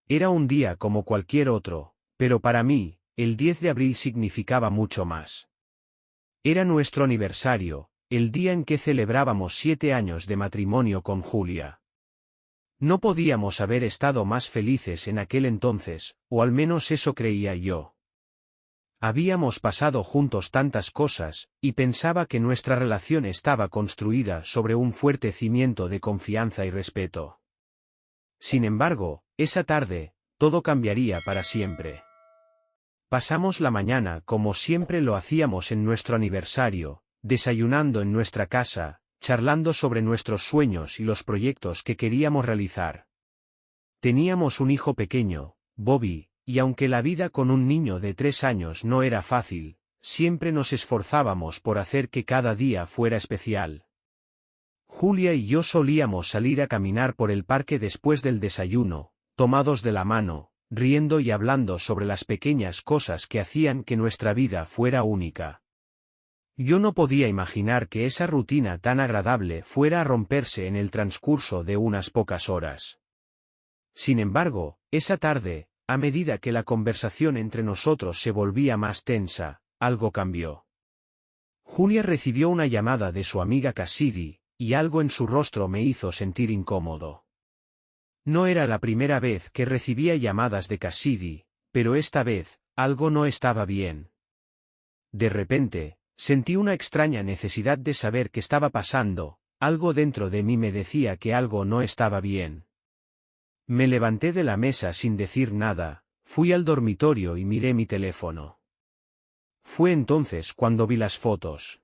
Era un día como cualquier otro, pero para mí, el 10 de abril significaba mucho más. Era nuestro aniversario, el día en que celebrábamos 7 años de matrimonio con Julia. No podíamos haber estado más felices en aquel entonces, o al menos eso creía yo. Habíamos pasado juntos tantas cosas, y pensaba que nuestra relación estaba construida sobre un fuerte cimiento de confianza y respeto. Sin embargo, esa tarde, todo cambiaría para siempre. Pasamos la mañana como siempre lo hacíamos en nuestro aniversario, desayunando en nuestra casa, charlando sobre nuestros sueños y los proyectos que queríamos realizar. Teníamos un hijo pequeño, Bobby, y aunque la vida con un niño de 3 años no era fácil, siempre nos esforzábamos por hacer que cada día fuera especial. Julia y yo solíamos salir a caminar por el parque después del desayuno, tomados de la mano, riendo y hablando sobre las pequeñas cosas que hacían que nuestra vida fuera única. Yo no podía imaginar que esa rutina tan agradable fuera a romperse en el transcurso de unas pocas horas. Sin embargo, esa tarde, a medida que la conversación entre nosotros se volvía más tensa, algo cambió. Julia recibió una llamada de su amiga Cassidy, y algo en su rostro me hizo sentir incómodo. No era la primera vez que recibía llamadas de Cassidy, pero esta vez, algo no estaba bien. De repente, sentí una extraña necesidad de saber qué estaba pasando, algo dentro de mí me decía que algo no estaba bien. Me levanté de la mesa sin decir nada, fui al dormitorio y miré mi teléfono. Fue entonces cuando vi las fotos.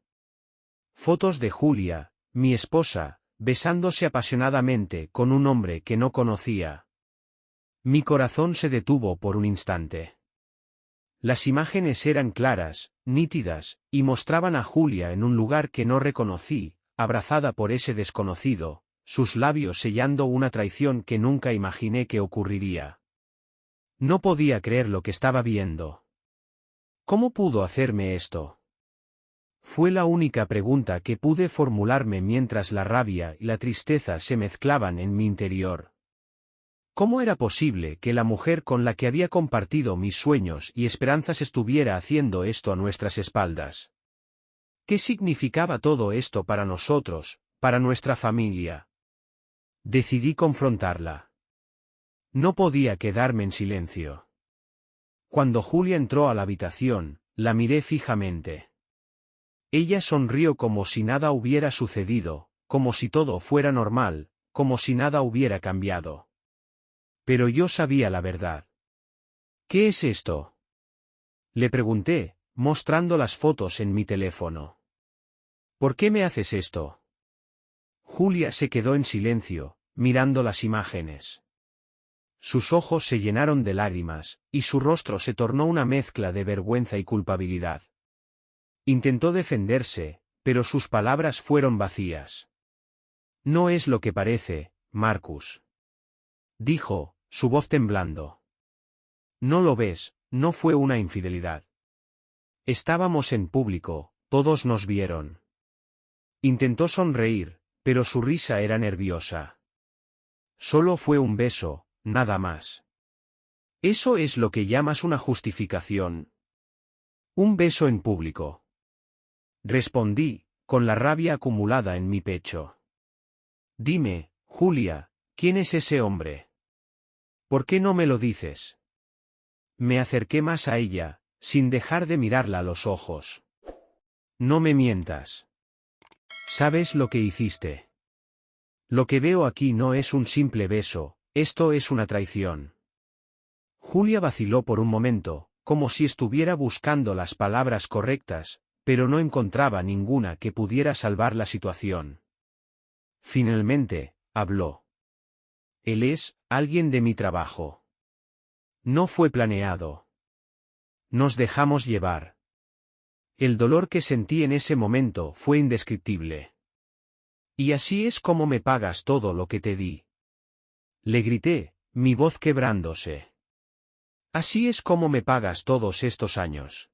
Fotos de Julia, mi esposa, besándose apasionadamente con un hombre que no conocía. Mi corazón se detuvo por un instante. Las imágenes eran claras, nítidas, y mostraban a Julia en un lugar que no reconocí, abrazada por ese desconocido, sus labios sellando una traición que nunca imaginé que ocurriría. No podía creer lo que estaba viendo. ¿Cómo pudo hacerme esto? Fue la única pregunta que pude formularme mientras la rabia y la tristeza se mezclaban en mi interior. ¿Cómo era posible que la mujer con la que había compartido mis sueños y esperanzas estuviera haciendo esto a nuestras espaldas? ¿Qué significaba todo esto para nosotros, para nuestra familia? Decidí confrontarla. No podía quedarme en silencio. Cuando Julia entró a la habitación, la miré fijamente. Ella sonrió como si nada hubiera sucedido, como si todo fuera normal, como si nada hubiera cambiado. Pero yo sabía la verdad. ¿Qué es esto?, le pregunté, mostrando las fotos en mi teléfono. ¿Por qué me haces esto? Julia se quedó en silencio, mirando las imágenes. Sus ojos se llenaron de lágrimas, y su rostro se tornó una mezcla de vergüenza y culpabilidad. Intentó defenderse, pero sus palabras fueron vacías. No es lo que parece, Marcus, dijo, su voz temblando. No lo ves, no fue una infidelidad. Estábamos en público, todos nos vieron. Intentó sonreír, pero su risa era nerviosa. Solo fue un beso, nada más. ¿Eso es lo que llamas una justificación? Un beso en público. Respondí, con la rabia acumulada en mi pecho. Dime, Julia, ¿quién es ese hombre? ¿Por qué no me lo dices? Me acerqué más a ella, sin dejar de mirarla a los ojos. No me mientas. ¿Sabes lo que hiciste? Lo que veo aquí no es un simple beso, esto es una traición. Julia vaciló por un momento, como si estuviera buscando las palabras correctas, pero no encontraba ninguna que pudiera salvar la situación. Finalmente, habló. Él es alguien de mi trabajo. No fue planeado. Nos dejamos llevar. El dolor que sentí en ese momento fue indescriptible. Y así es como me pagas todo lo que te di. Le grité, mi voz quebrándose. Así es como me pagas todos estos años.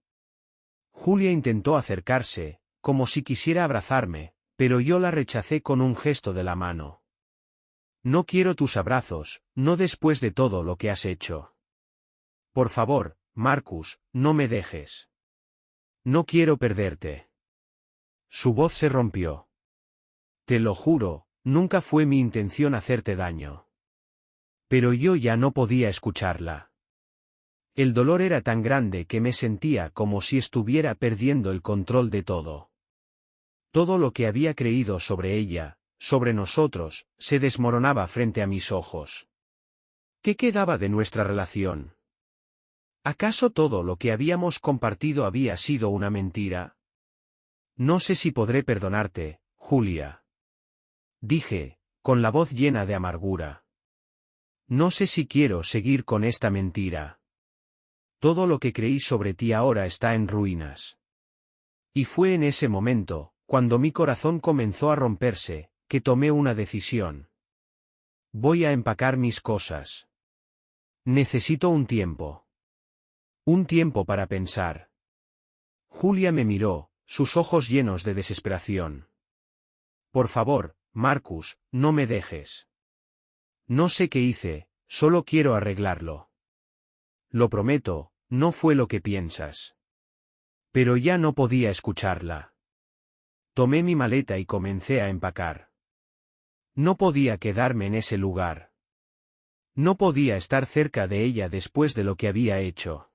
Julia intentó acercarse, como si quisiera abrazarme, pero yo la rechacé con un gesto de la mano. No quiero tus abrazos, no después de todo lo que has hecho. Por favor, Marcus, no me dejes. No quiero perderte. Su voz se rompió. Te lo juro, nunca fue mi intención hacerte daño. Pero yo ya no podía escucharla. El dolor era tan grande que me sentía como si estuviera perdiendo el control de todo. Todo lo que había creído sobre ella, sobre nosotros, se desmoronaba frente a mis ojos. ¿Qué quedaba de nuestra relación? ¿Acaso todo lo que habíamos compartido había sido una mentira? No sé si podré perdonarte, Julia. Dije, con la voz llena de amargura. No sé si quiero seguir con esta mentira. Todo lo que creí sobre ti ahora está en ruinas. Y fue en ese momento, cuando mi corazón comenzó a romperse, que tomé una decisión. Voy a empacar mis cosas. Necesito un tiempo. Un tiempo para pensar. Julia me miró, sus ojos llenos de desesperación. Por favor, Marcus, no me dejes. No sé qué hice, solo quiero arreglarlo. Lo prometo, no fue lo que piensas. Pero ya no podía escucharla. Tomé mi maleta y comencé a empacar. No podía quedarme en ese lugar. No podía estar cerca de ella después de lo que había hecho.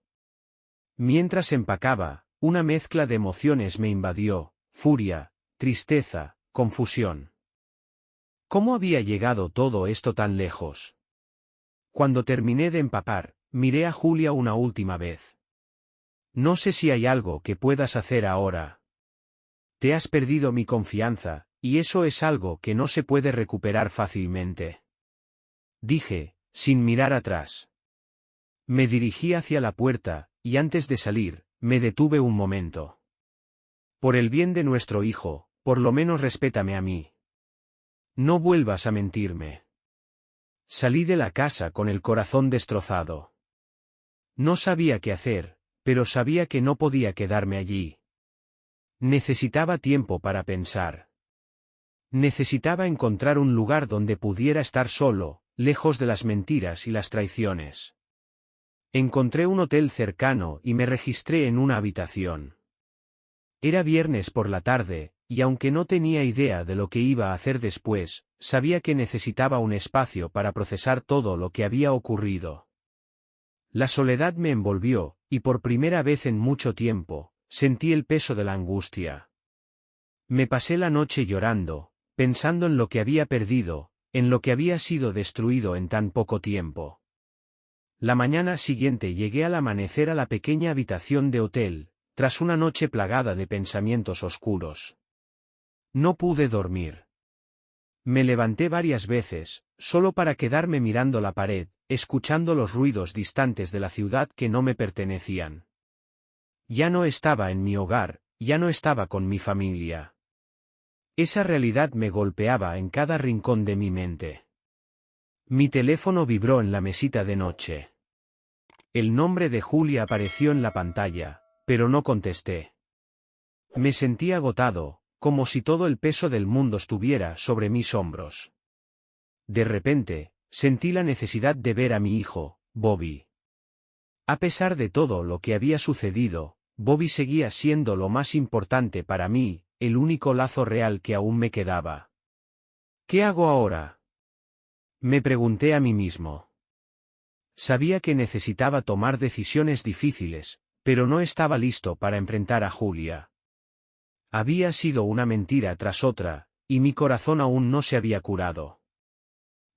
Mientras empacaba, una mezcla de emociones me invadió, furia, tristeza, confusión. ¿Cómo había llegado todo esto tan lejos? Cuando terminé de empacar, miré a Julia una última vez. No sé si hay algo que puedas hacer ahora. Te has perdido mi confianza, y eso es algo que no se puede recuperar fácilmente. Dije, sin mirar atrás. Me dirigí hacia la puerta, y antes de salir, me detuve un momento. Por el bien de nuestro hijo, por lo menos respétame a mí. No vuelvas a mentirme. Salí de la casa con el corazón destrozado. No sabía qué hacer, pero sabía que no podía quedarme allí. Necesitaba tiempo para pensar. Necesitaba encontrar un lugar donde pudiera estar solo, lejos de las mentiras y las traiciones. Encontré un hotel cercano y me registré en una habitación. Era viernes por la tarde, y aunque no tenía idea de lo que iba a hacer después, sabía que necesitaba un espacio para procesar todo lo que había ocurrido. La soledad me envolvió, y por primera vez en mucho tiempo, sentí el peso de la angustia. Me pasé la noche llorando, pensando en lo que había perdido, en lo que había sido destruido en tan poco tiempo. La mañana siguiente llegué al amanecer a la pequeña habitación de hotel, tras una noche plagada de pensamientos oscuros. No pude dormir. Me levanté varias veces, solo para quedarme mirando la pared, escuchando los ruidos distantes de la ciudad que no me pertenecían. Ya no estaba en mi hogar, ya no estaba con mi familia. Esa realidad me golpeaba en cada rincón de mi mente. Mi teléfono vibró en la mesita de noche. El nombre de Julia apareció en la pantalla, pero no contesté. Me sentí agotado, como si todo el peso del mundo estuviera sobre mis hombros. De repente, sentí la necesidad de ver a mi hijo, Bobby. A pesar de todo lo que había sucedido, Bobby seguía siendo lo más importante para mí, el único lazo real que aún me quedaba. ¿Qué hago ahora?, me pregunté a mí mismo. Sabía que necesitaba tomar decisiones difíciles, pero no estaba listo para enfrentar a Julia. Había sido una mentira tras otra, y mi corazón aún no se había curado.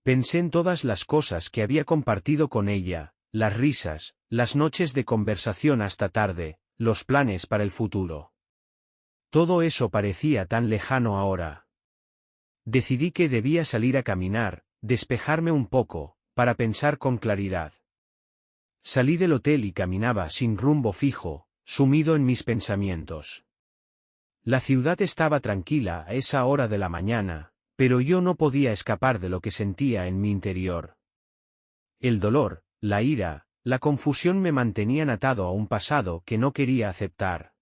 Pensé en todas las cosas que había compartido con ella, las risas, las noches de conversación hasta tarde, los planes para el futuro. Todo eso parecía tan lejano ahora. Decidí que debía salir a caminar, despejarme un poco, para pensar con claridad. Salí del hotel y caminaba sin rumbo fijo, sumido en mis pensamientos. La ciudad estaba tranquila a esa hora de la mañana, pero yo no podía escapar de lo que sentía en mi interior. El dolor, la ira, la confusión me mantenían atado a un pasado que no quería aceptar.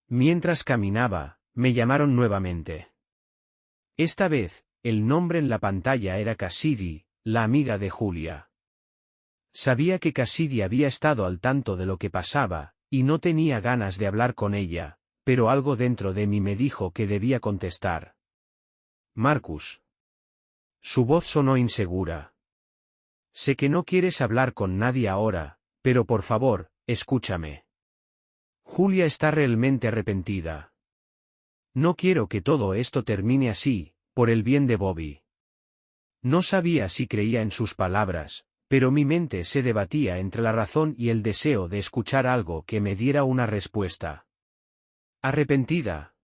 Mientras caminaba, me llamaron nuevamente. Esta vez, el nombre en la pantalla era Cassidy, la amiga de Julia. Sabía que Cassidy había estado al tanto de lo que pasaba, y no tenía ganas de hablar con ella, pero algo dentro de mí me dijo que debía contestar. Marcus. Su voz sonó insegura. Sé que no quieres hablar con nadie ahora, pero por favor, escúchame. Julia está realmente arrepentida. No quiero que todo esto termine así, por el bien de Bobby. No sabía si creía en sus palabras, pero mi mente se debatía entre la razón y el deseo de escuchar algo que me diera una respuesta. ¿Arrepentida?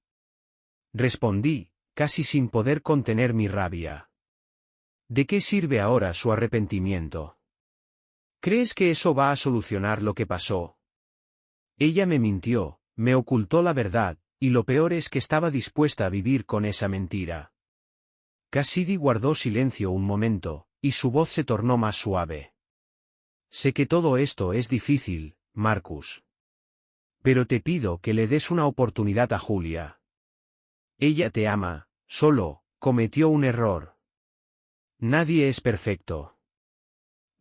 Respondí, casi sin poder contener mi rabia. ¿De qué sirve ahora su arrepentimiento? ¿Crees que eso va a solucionar lo que pasó? Ella me mintió, me ocultó la verdad, y lo peor es que estaba dispuesta a vivir con esa mentira. Cassidy guardó silencio un momento, y su voz se tornó más suave. Sé que todo esto es difícil, Marcus. Pero te pido que le des una oportunidad a Julia. Ella te ama, solo, cometió un error. Nadie es perfecto.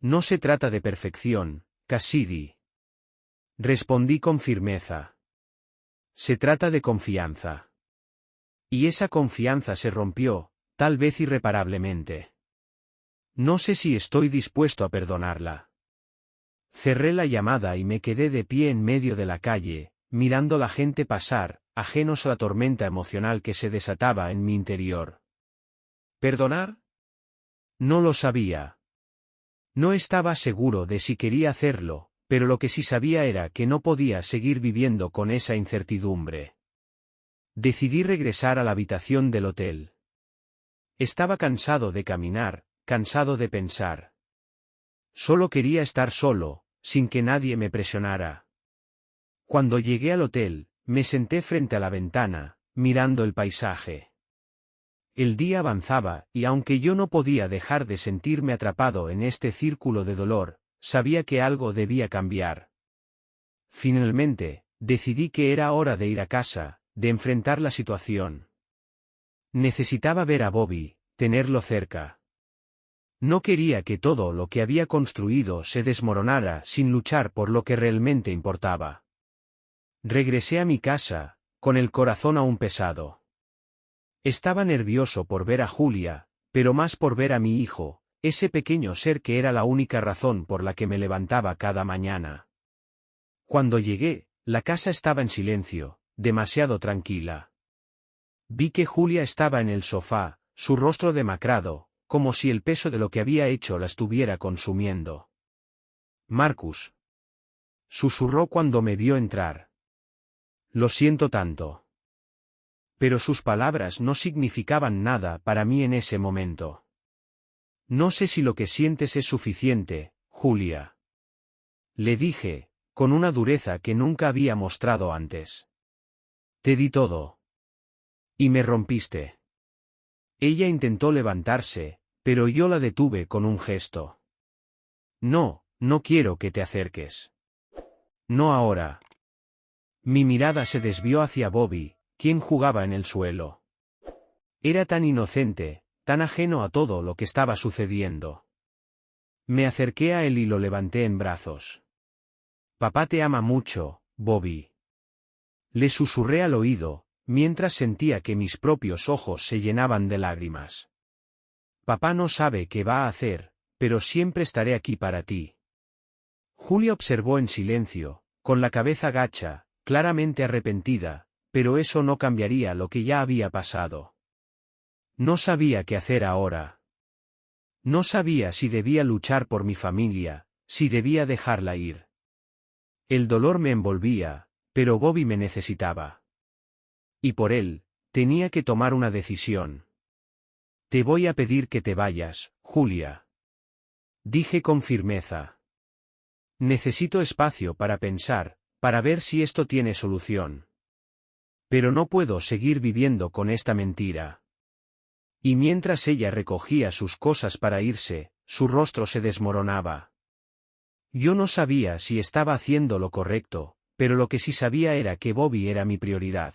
No se trata de perfección, Cassidy. Respondí con firmeza. Se trata de confianza. Y esa confianza se rompió, tal vez irreparablemente. No sé si estoy dispuesto a perdonarla. Cerré la llamada y me quedé de pie en medio de la calle, mirando la gente pasar, ajenos a la tormenta emocional que se desataba en mi interior. ¿Perdonar? No lo sabía. No estaba seguro de si quería hacerlo, pero lo que sí sabía era que no podía seguir viviendo con esa incertidumbre. Decidí regresar a la habitación del hotel. Estaba cansado de caminar, cansado de pensar. Solo quería estar solo, sin que nadie me presionara. Cuando llegué al hotel, me senté frente a la ventana, mirando el paisaje. El día avanzaba, y aunque yo no podía dejar de sentirme atrapado en este círculo de dolor, sabía que algo debía cambiar. Finalmente, decidí que era hora de ir a casa, de enfrentar la situación. Necesitaba ver a Bobby, tenerlo cerca. No quería que todo lo que había construido se desmoronara sin luchar por lo que realmente importaba. Regresé a mi casa, con el corazón aún pesado. Estaba nervioso por ver a Julia, pero más por ver a mi hijo, ese pequeño ser que era la única razón por la que me levantaba cada mañana. Cuando llegué, la casa estaba en silencio, demasiado tranquila. Vi que Julia estaba en el sofá, su rostro demacrado, como si el peso de lo que había hecho la estuviera consumiendo. Marcus. Susurró cuando me vio entrar. Lo siento tanto. Pero sus palabras no significaban nada para mí en ese momento. No sé si lo que sientes es suficiente, Julia. Le dije, con una dureza que nunca había mostrado antes. Te di todo. Y me rompiste. Ella intentó levantarse, pero yo la detuve con un gesto. No, no quiero que te acerques. No ahora. Mi mirada se desvió hacia Bobby, quien jugaba en el suelo. Era tan inocente, tan ajeno a todo lo que estaba sucediendo. Me acerqué a él y lo levanté en brazos. Papá te ama mucho, Bobby. Le susurré al oído, mientras sentía que mis propios ojos se llenaban de lágrimas. Papá no sabe qué va a hacer, pero siempre estaré aquí para ti. Julia observó en silencio, con la cabeza gacha, claramente arrepentida, pero eso no cambiaría lo que ya había pasado. No sabía qué hacer ahora. No sabía si debía luchar por mi familia, si debía dejarla ir. El dolor me envolvía, pero Bobby me necesitaba. Y por él, tenía que tomar una decisión. Te voy a pedir que te vayas, Julia. Dije con firmeza. Necesito espacio para pensar, para ver si esto tiene solución. Pero no puedo seguir viviendo con esta mentira. Y mientras ella recogía sus cosas para irse, su rostro se desmoronaba. Yo no sabía si estaba haciendo lo correcto, pero lo que sí sabía era que Bobby era mi prioridad.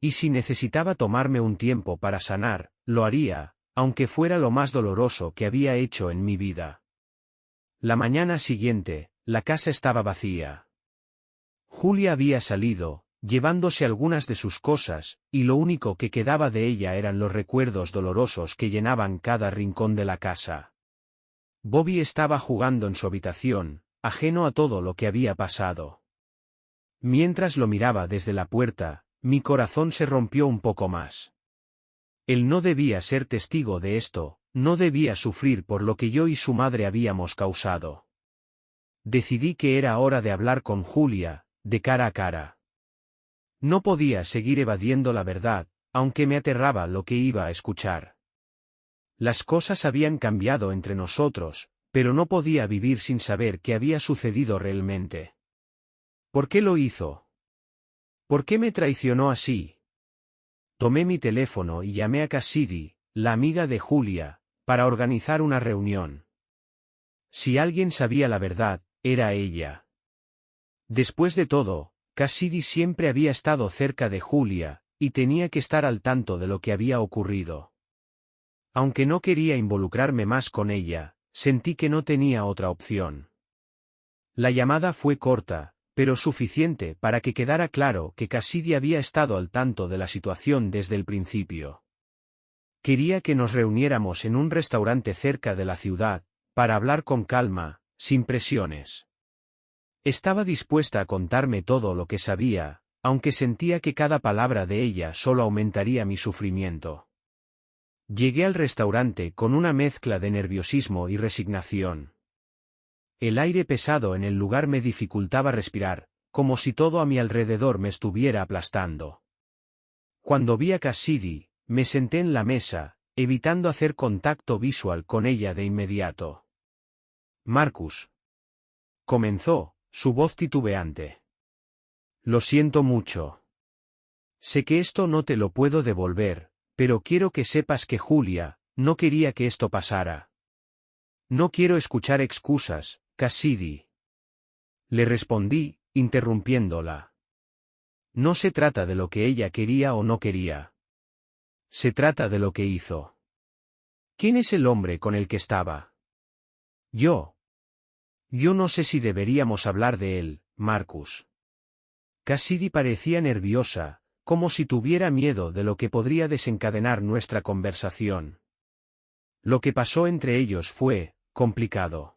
Y si necesitaba tomarme un tiempo para sanar, lo haría, aunque fuera lo más doloroso que había hecho en mi vida. La mañana siguiente, la casa estaba vacía. Julia había salido, llevándose algunas de sus cosas, y lo único que quedaba de ella eran los recuerdos dolorosos que llenaban cada rincón de la casa. Bobby estaba jugando en su habitación, ajeno a todo lo que había pasado. Mientras lo miraba desde la puerta, mi corazón se rompió un poco más. Él no debía ser testigo de esto, no debía sufrir por lo que yo y su madre habíamos causado. Decidí que era hora de hablar con Julia, de cara a cara. No podía seguir evadiendo la verdad, aunque me aterraba lo que iba a escuchar. Las cosas habían cambiado entre nosotros, pero no podía vivir sin saber qué había sucedido realmente. ¿Por qué lo hizo? ¿Por qué me traicionó así? Tomé mi teléfono y llamé a Cassidy, la amiga de Julia, para organizar una reunión. Si alguien sabía la verdad, era ella. Después de todo, Cassidy siempre había estado cerca de Julia, y tenía que estar al tanto de lo que había ocurrido. Aunque no quería involucrarme más con ella, sentí que no tenía otra opción. La llamada fue corta, pero suficiente para que quedara claro que Cassidy había estado al tanto de la situación desde el principio. Quería que nos reuniéramos en un restaurante cerca de la ciudad, para hablar con calma, sin presiones. Estaba dispuesta a contarme todo lo que sabía, aunque sentía que cada palabra de ella solo aumentaría mi sufrimiento. Llegué al restaurante con una mezcla de nerviosismo y resignación. El aire pesado en el lugar me dificultaba respirar, como si todo a mi alrededor me estuviera aplastando. Cuando vi a Cassidy, me senté en la mesa, evitando hacer contacto visual con ella de inmediato. Marcus. Comenzó, su voz titubeante. Lo siento mucho. Sé que esto no te lo puedo devolver, pero quiero que sepas que Julia no quería que esto pasara. No quiero escuchar excusas, Cassidy. Le respondí, interrumpiéndola. No se trata de lo que ella quería o no quería. Se trata de lo que hizo. ¿Quién es el hombre con el que estaba? Yo. Yo no sé si deberíamos hablar de él, Marcus. Cassidy parecía nerviosa, como si tuviera miedo de lo que podría desencadenar nuestra conversación. Lo que pasó entre ellos fue complicado.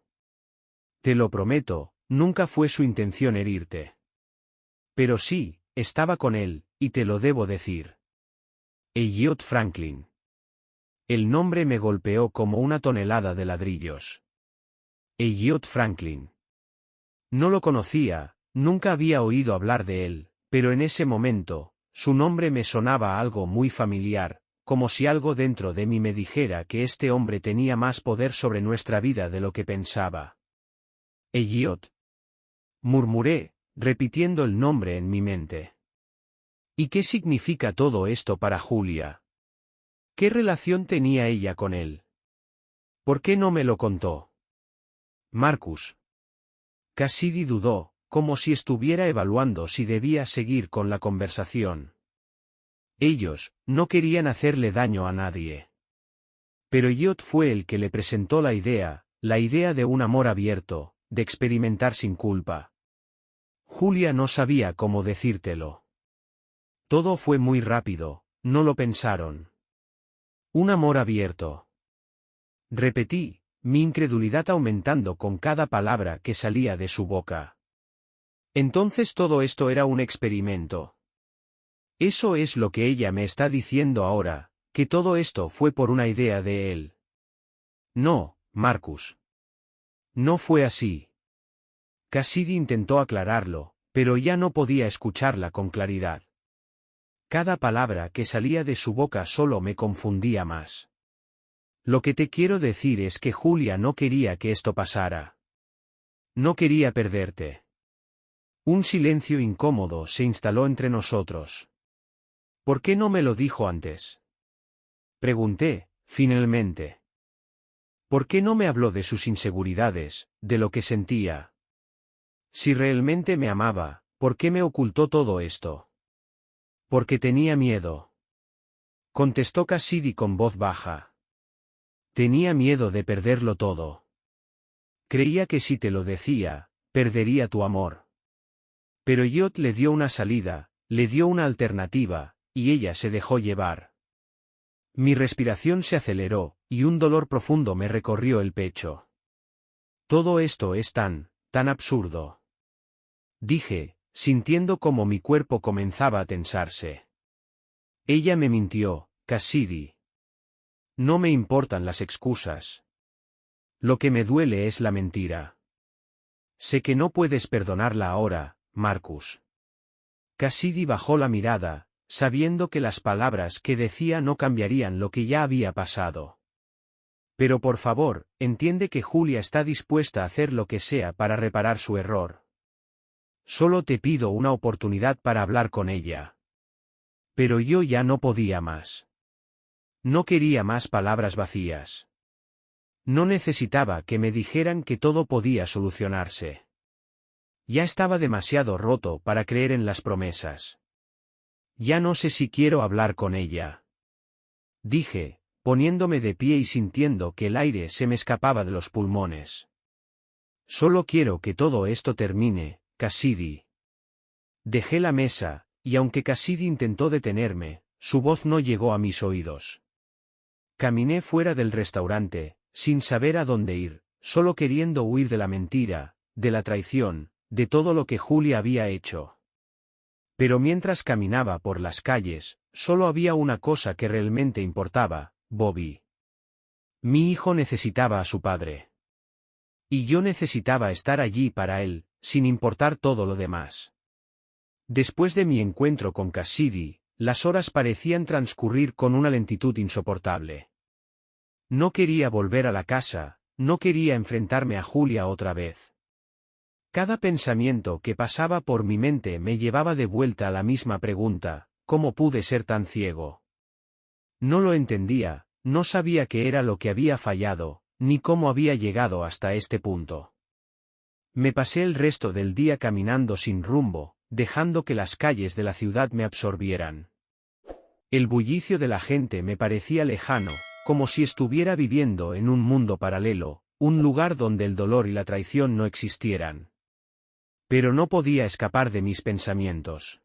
Te lo prometo, nunca fue su intención herirte. Pero sí, estaba con él, y te lo debo decir. Elliot Franklin. El nombre me golpeó como una tonelada de ladrillos. Elliot Franklin. No lo conocía, nunca había oído hablar de él, pero en ese momento, su nombre me sonaba a algo muy familiar, como si algo dentro de mí me dijera que este hombre tenía más poder sobre nuestra vida de lo que pensaba. Elliot. Murmuré, repitiendo el nombre en mi mente. ¿Y qué significa todo esto para Julia? ¿Qué relación tenía ella con él? ¿Por qué no me lo contó? Marcus. Cassidy dudó, como si estuviera evaluando si debía seguir con la conversación. Ellos no querían hacerle daño a nadie. Pero Elliot fue el que le presentó la idea de un amor abierto, de experimentar sin culpa. Julia no sabía cómo decírtelo. Todo fue muy rápido, no lo pensaron. Un amor abierto. Repetí, mi incredulidad aumentando con cada palabra que salía de su boca. Entonces todo esto era un experimento. Eso es lo que ella me está diciendo ahora, que todo esto fue por una idea de él. No, Marcus. No fue así. Cassidy intentó aclararlo, pero ya no podía escucharla con claridad. Cada palabra que salía de su boca solo me confundía más. Lo que te quiero decir es que Julia no quería que esto pasara. No quería perderte. Un silencio incómodo se instaló entre nosotros. ¿Por qué no me lo dijo antes? Pregunté, finalmente. ¿Por qué no me habló de sus inseguridades, de lo que sentía? Si realmente me amaba, ¿por qué me ocultó todo esto? Porque tenía miedo. Contestó Cassidy con voz baja. Tenía miedo de perderlo todo. Creía que si te lo decía, perdería tu amor. Pero Yot le dio una salida, le dio una alternativa, y ella se dejó llevar. Mi respiración se aceleró, y un dolor profundo me recorrió el pecho. Todo esto es tan absurdo. Dije, sintiendo cómo mi cuerpo comenzaba a tensarse. Ella me mintió, Cassidy. No me importan las excusas. Lo que me duele es la mentira. Sé que no puedes perdonarla ahora, Marcus. Cassidy bajó la mirada, sabiendo que las palabras que decía no cambiarían lo que ya había pasado. Pero por favor, entiende que Julia está dispuesta a hacer lo que sea para reparar su error. Solo te pido una oportunidad para hablar con ella. Pero yo ya no podía más. No quería más palabras vacías. No necesitaba que me dijeran que todo podía solucionarse. Ya estaba demasiado roto para creer en las promesas. Ya no sé si quiero hablar con ella. Dije, poniéndome de pie y sintiendo que el aire se me escapaba de los pulmones. Solo quiero que todo esto termine, Cassidy. Dejé la mesa, y aunque Cassidy intentó detenerme, su voz no llegó a mis oídos. Caminé fuera del restaurante, sin saber a dónde ir, solo queriendo huir de la mentira, de la traición, de todo lo que Julia había hecho. Pero mientras caminaba por las calles, solo había una cosa que realmente importaba, Bobby. Mi hijo necesitaba a su padre. Y yo necesitaba estar allí para él, sin importar todo lo demás. Después de mi encuentro con Cassidy, las horas parecían transcurrir con una lentitud insoportable. No quería volver a la casa, no quería enfrentarme a Julia otra vez. Cada pensamiento que pasaba por mi mente me llevaba de vuelta a la misma pregunta, ¿cómo pude ser tan ciego? No lo entendía, no sabía qué era lo que había fallado, ni cómo había llegado hasta este punto. Me pasé el resto del día caminando sin rumbo, dejando que las calles de la ciudad me absorbieran. El bullicio de la gente me parecía lejano, como si estuviera viviendo en un mundo paralelo, un lugar donde el dolor y la traición no existieran. Pero no podía escapar de mis pensamientos.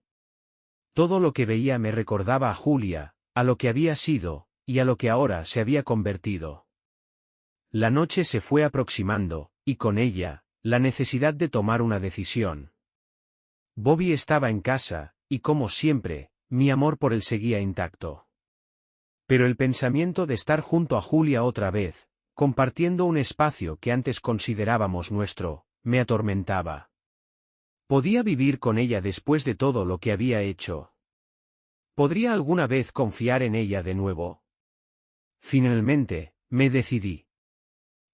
Todo lo que veía me recordaba a Julia, a lo que había sido, y a lo que ahora se había convertido. La noche se fue aproximando, y con ella, la necesidad de tomar una decisión. Bobby estaba en casa, y como siempre, mi amor por él seguía intacto. Pero el pensamiento de estar junto a Julia otra vez, compartiendo un espacio que antes considerábamos nuestro, me atormentaba. ¿Podía vivir con ella después de todo lo que había hecho? ¿Podría alguna vez confiar en ella de nuevo? Finalmente, me decidí.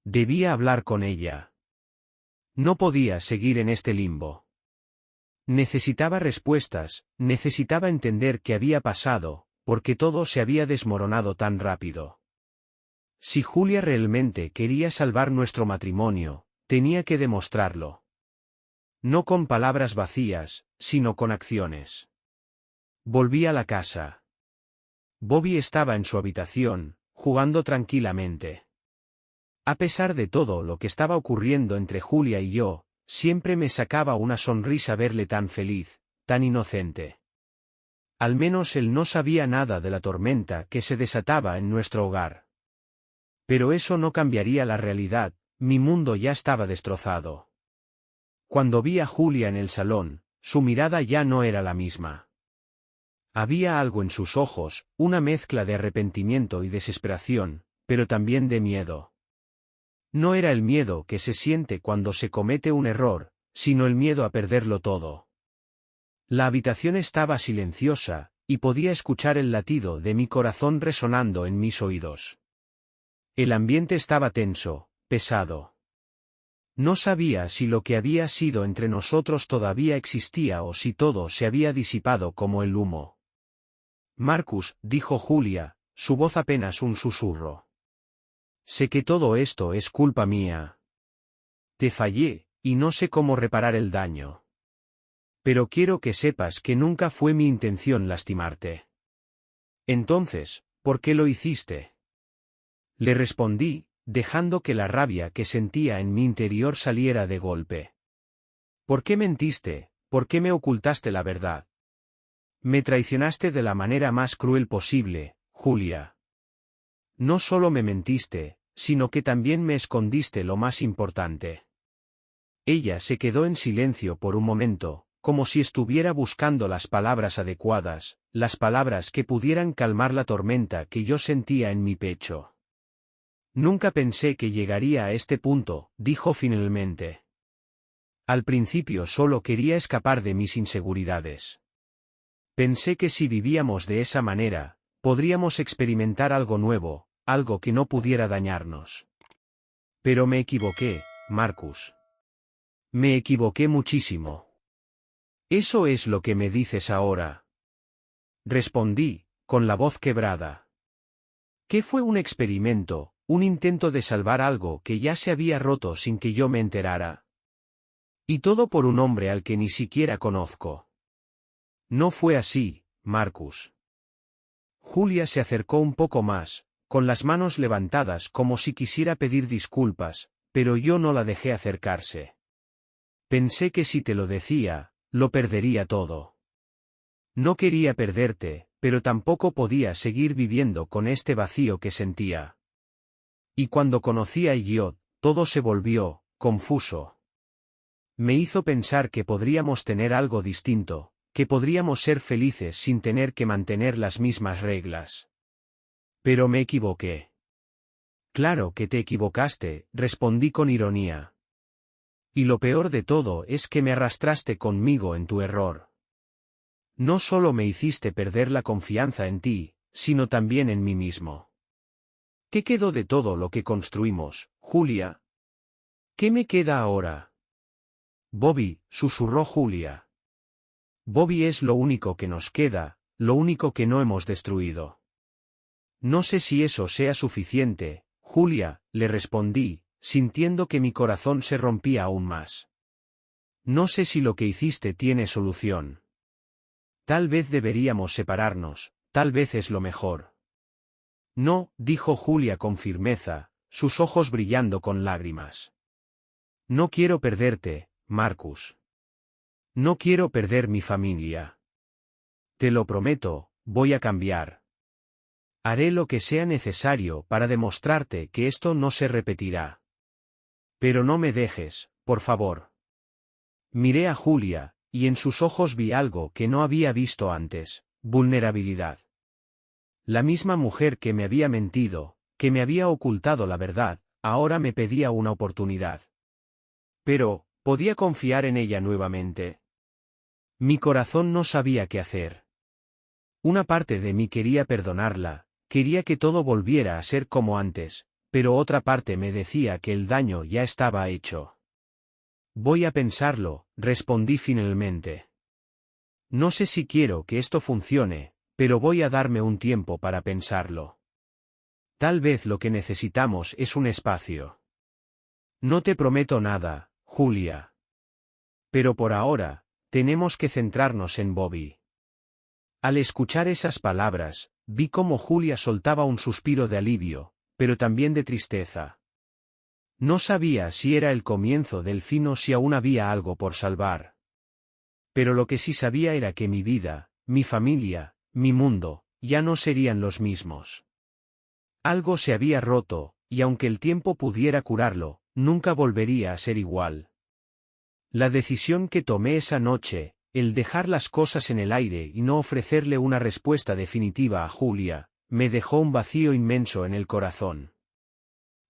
Debía hablar con ella. No podía seguir en este limbo. Necesitaba respuestas, necesitaba entender qué había pasado, porque todo se había desmoronado tan rápido. Si Julia realmente quería salvar nuestro matrimonio, tenía que demostrarlo. No con palabras vacías, sino con acciones. Volví a la casa. Bobby estaba en su habitación, jugando tranquilamente. A pesar de todo lo que estaba ocurriendo entre Julia y yo, siempre me sacaba una sonrisa verle tan feliz, tan inocente. Al menos él no sabía nada de la tormenta que se desataba en nuestro hogar. Pero eso no cambiaría la realidad, mi mundo ya estaba destrozado. Cuando vi a Julia en el salón, su mirada ya no era la misma. Había algo en sus ojos, una mezcla de arrepentimiento y desesperación, pero también de miedo. No era el miedo que se siente cuando se comete un error, sino el miedo a perderlo todo. La habitación estaba silenciosa, y podía escuchar el latido de mi corazón resonando en mis oídos. El ambiente estaba tenso, pesado. No sabía si lo que había sido entre nosotros todavía existía o si todo se había disipado como el humo. Marcus, dijo Julia, su voz apenas un susurro. Sé que todo esto es culpa mía. Te fallé, y no sé cómo reparar el daño. pero quiero que sepas que nunca fue mi intención lastimarte. Entonces, ¿por qué lo hiciste? Le respondí, dejando que la rabia que sentía en mi interior saliera de golpe. ¿Por qué mentiste? ¿Por qué me ocultaste la verdad? Me traicionaste de la manera más cruel posible, Julia. No solo me mentiste, sino que también me escondiste lo más importante. Ella se quedó en silencio por un momento, como si estuviera buscando las palabras adecuadas, las palabras que pudieran calmar la tormenta que yo sentía en mi pecho. Nunca pensé que llegaría a este punto, dijo finalmente. Al principio solo quería escapar de mis inseguridades. Pensé que si vivíamos de esa manera, podríamos experimentar algo nuevo, algo que no pudiera dañarnos. Pero me equivoqué, Marcus. Me equivoqué muchísimo. ¿Eso es lo que me dices ahora? Respondí, con la voz quebrada. ¿Qué fue un experimento, un intento de salvar algo que ya se había roto sin que yo me enterara? Y todo por un hombre al que ni siquiera conozco. No fue así, Marcus. Julia se acercó un poco más, con las manos levantadas como si quisiera pedir disculpas, pero yo no la dejé acercarse. Pensé que si te lo decía, lo perdería todo. No quería perderte, pero tampoco podía seguir viviendo con este vacío que sentía. Y cuando conocí a Elliot, todo se volvió confuso. Me hizo pensar que podríamos tener algo distinto, que podríamos ser felices sin tener que mantener las mismas reglas. Pero me equivoqué. Claro que te equivocaste, respondí con ironía. Y lo peor de todo es que me arrastraste conmigo en tu error. No solo me hiciste perder la confianza en ti, sino también en mí mismo. ¿Qué quedó de todo lo que construimos, Julia? ¿Qué me queda ahora? Bobby, susurró Julia. Bobby es lo único que nos queda, lo único que no hemos destruido. No sé si eso sea suficiente, Julia, le respondí, sintiendo que mi corazón se rompía aún más. No sé si lo que hiciste tiene solución. Tal vez deberíamos separarnos, tal vez es lo mejor. No, dijo Julia con firmeza, sus ojos brillando con lágrimas. No quiero perderte, Marcus. No quiero perder mi familia. Te lo prometo, voy a cambiar. Haré lo que sea necesario para demostrarte que esto no se repetirá. Pero no me dejes, por favor. Miré a Julia, y en sus ojos vi algo que no había visto antes, vulnerabilidad. La misma mujer que me había mentido, que me había ocultado la verdad, ahora me pedía una oportunidad. Pero, ¿podía confiar en ella nuevamente? Mi corazón no sabía qué hacer. Una parte de mí quería perdonarla, quería que todo volviera a ser como antes, pero otra parte me decía que el daño ya estaba hecho. Voy a pensarlo, respondí finalmente. No sé si quiero que esto funcione, pero voy a darme un tiempo para pensarlo. Tal vez lo que necesitamos es un espacio. No te prometo nada, Julia. Pero por ahora, tenemos que centrarnos en Bobby. Al escuchar esas palabras, vi cómo Julia soltaba un suspiro de alivio, pero también de tristeza. No sabía si era el comienzo del fin o si aún había algo por salvar. Pero lo que sí sabía era que mi vida, mi familia, mi mundo, ya no serían los mismos. Algo se había roto, y aunque el tiempo pudiera curarlo, nunca volvería a ser igual. La decisión que tomé esa noche, el dejar las cosas en el aire y no ofrecerle una respuesta definitiva a Julia, me dejó un vacío inmenso en el corazón.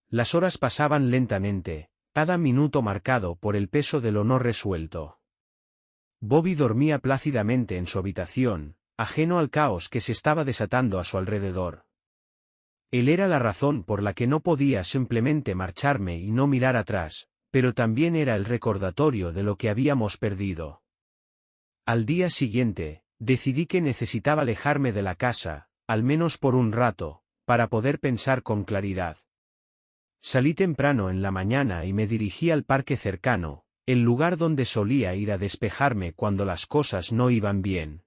Las horas pasaban lentamente, cada minuto marcado por el peso de lo no resuelto. Bobby dormía plácidamente en su habitación, ajeno al caos que se estaba desatando a su alrededor. Él era la razón por la que no podía simplemente marcharme y no mirar atrás, pero también era el recordatorio de lo que habíamos perdido. Al día siguiente, decidí que necesitaba alejarme de la casa, al menos por un rato, para poder pensar con claridad. Salí temprano en la mañana y me dirigí al parque cercano, el lugar donde solía ir a despejarme cuando las cosas no iban bien.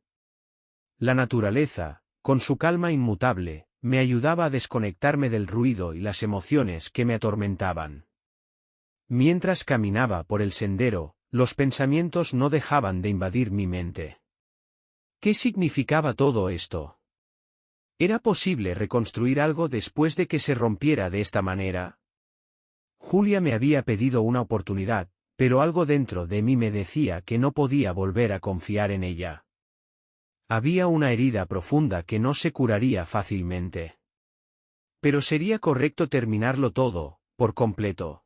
La naturaleza, con su calma inmutable, me ayudaba a desconectarme del ruido y las emociones que me atormentaban. Mientras caminaba por el sendero, los pensamientos no dejaban de invadir mi mente. ¿Qué significaba todo esto? ¿Era posible reconstruir algo después de que se rompiera de esta manera? Julia me había pedido una oportunidad, pero algo dentro de mí me decía que no podía volver a confiar en ella. Había una herida profunda que no se curaría fácilmente. Pero sería correcto terminarlo todo, por completo.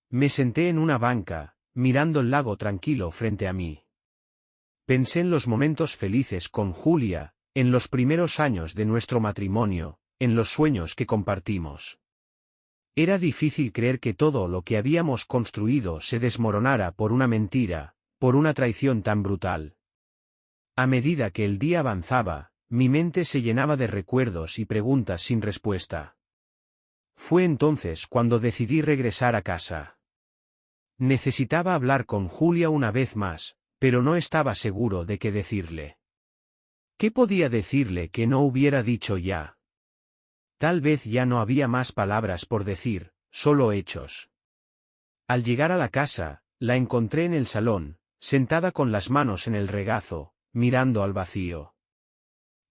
Me senté en una banca, mirando el lago tranquilo frente a mí. Pensé en los momentos felices con Julia, en los primeros años de nuestro matrimonio, en los sueños que compartimos. Era difícil creer que todo lo que habíamos construido se desmoronara por una mentira, por una traición tan brutal. A medida que el día avanzaba, mi mente se llenaba de recuerdos y preguntas sin respuesta. Fue entonces cuando decidí regresar a casa. Necesitaba hablar con Julia una vez más, pero no estaba seguro de qué decirle. ¿Qué podía decirle que no hubiera dicho ya? Tal vez ya no había más palabras por decir, solo hechos. Al llegar a la casa, la encontré en el salón, sentada con las manos en el regazo, mirando al vacío.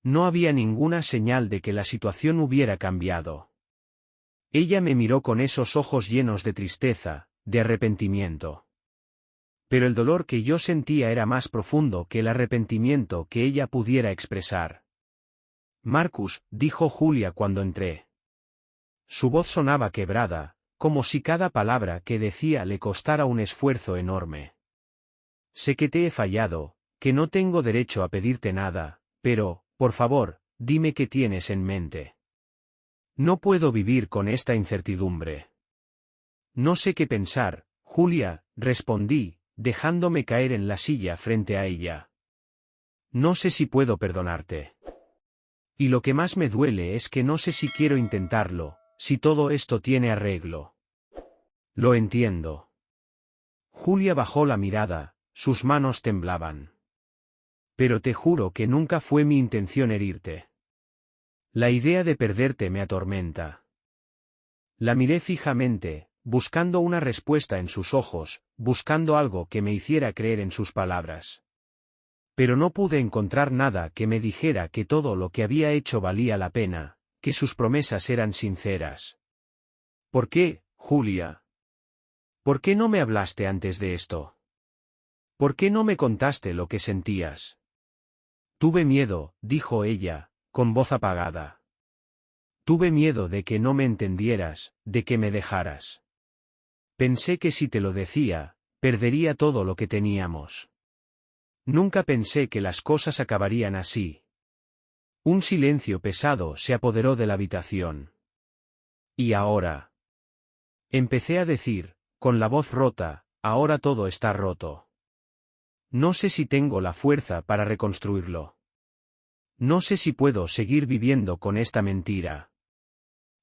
No había ninguna señal de que la situación hubiera cambiado. Ella me miró con esos ojos llenos de tristeza, de arrepentimiento. Pero el dolor que yo sentía era más profundo que el arrepentimiento que ella pudiera expresar. Marcus, dijo Julia cuando entré. Su voz sonaba quebrada, como si cada palabra que decía le costara un esfuerzo enorme. Sé que te he fallado, que no tengo derecho a pedirte nada, pero, por favor, dime qué tienes en mente. No puedo vivir con esta incertidumbre. No sé qué pensar, Julia, respondí, dejándome caer en la silla frente a ella. No sé si puedo perdonarte. Y lo que más me duele es que no sé si quiero intentarlo, si todo esto tiene arreglo. Lo entiendo. Julia bajó la mirada, sus manos temblaban. Pero te juro que nunca fue mi intención herirte. La idea de perderte me atormenta. La miré fijamente, buscando una respuesta en sus ojos, buscando algo que me hiciera creer en sus palabras. Pero no pude encontrar nada que me dijera que todo lo que había hecho valía la pena, que sus promesas eran sinceras. ¿Por qué, Julia? ¿Por qué no me hablaste antes de esto? ¿Por qué no me contaste lo que sentías? Tuve miedo, dijo ella, con voz apagada. Tuve miedo de que no me entendieras, de que me dejaras. Pensé que si te lo decía, perdería todo lo que teníamos. Nunca pensé que las cosas acabarían así. Un silencio pesado se apoderó de la habitación. ¿Y ahora? Empecé a decir, con la voz rota, ahora todo está roto. No sé si tengo la fuerza para reconstruirlo. No sé si puedo seguir viviendo con esta mentira.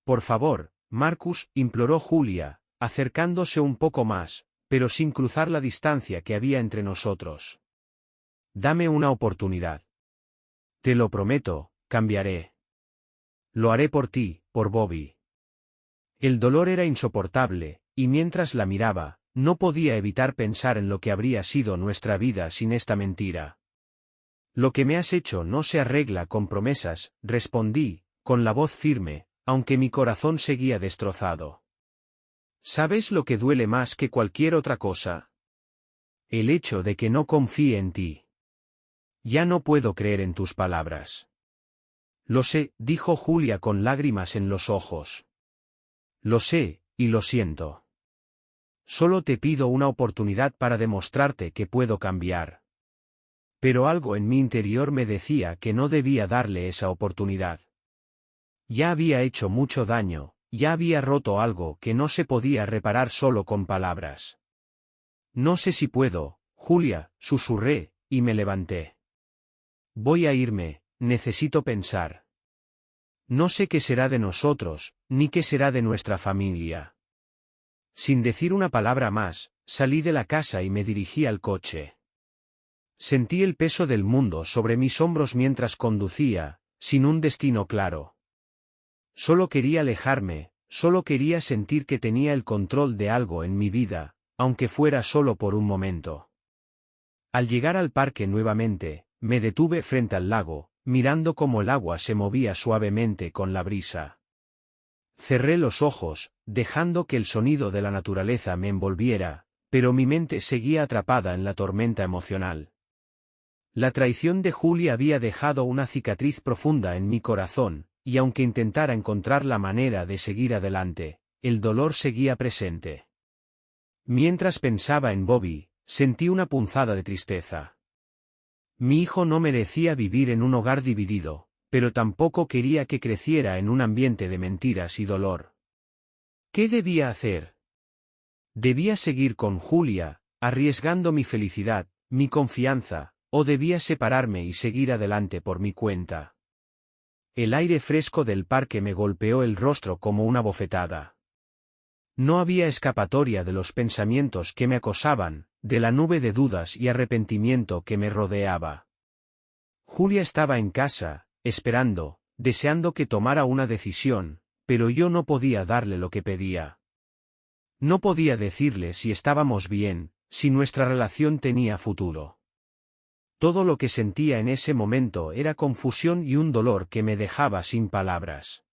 Por favor, Marcus, imploró Julia, acercándose un poco más, pero sin cruzar la distancia que había entre nosotros. Dame una oportunidad. Te lo prometo, cambiaré. Lo haré por ti, por Bobby. El dolor era insoportable, y mientras la miraba, no podía evitar pensar en lo que habría sido nuestra vida sin esta mentira. Lo que me has hecho no se arregla con promesas, respondí, con la voz firme, aunque mi corazón seguía destrozado. ¿Sabes lo que duele más que cualquier otra cosa? El hecho de que no confíe en ti. Ya no puedo creer en tus palabras. Lo sé, dijo Julia con lágrimas en los ojos. Lo sé, y lo siento. Solo te pido una oportunidad para demostrarte que puedo cambiar. Pero algo en mi interior me decía que no debía darle esa oportunidad. Ya había hecho mucho daño, ya había roto algo que no se podía reparar solo con palabras. No sé si puedo, Julia, susurré, y me levanté. Voy a irme, necesito pensar. No sé qué será de nosotros, ni qué será de nuestra familia. Sin decir una palabra más, salí de la casa y me dirigí al coche. Sentí el peso del mundo sobre mis hombros mientras conducía, sin un destino claro. Solo quería alejarme, solo quería sentir que tenía el control de algo en mi vida, aunque fuera solo por un momento. Al llegar al parque nuevamente, me detuve frente al lago, mirando cómo el agua se movía suavemente con la brisa. Cerré los ojos, dejando que el sonido de la naturaleza me envolviera, pero mi mente seguía atrapada en la tormenta emocional. La traición de Julia había dejado una cicatriz profunda en mi corazón, y aunque intentara encontrar la manera de seguir adelante, el dolor seguía presente. Mientras pensaba en Bobby, sentí una punzada de tristeza. Mi hijo no merecía vivir en un hogar dividido, pero tampoco quería que creciera en un ambiente de mentiras y dolor. ¿Qué debía hacer? ¿Debía seguir con Julia, arriesgando mi felicidad, mi confianza, o debía separarme y seguir adelante por mi cuenta? El aire fresco del parque me golpeó el rostro como una bofetada. No había escapatoria de los pensamientos que me acosaban, de la nube de dudas y arrepentimiento que me rodeaba. Julia estaba en casa, esperando, deseando que tomara una decisión, pero yo no podía darle lo que pedía. No podía decirle si estábamos bien, si nuestra relación tenía futuro. Todo lo que sentía en ese momento era confusión y un dolor que me dejaba sin palabras.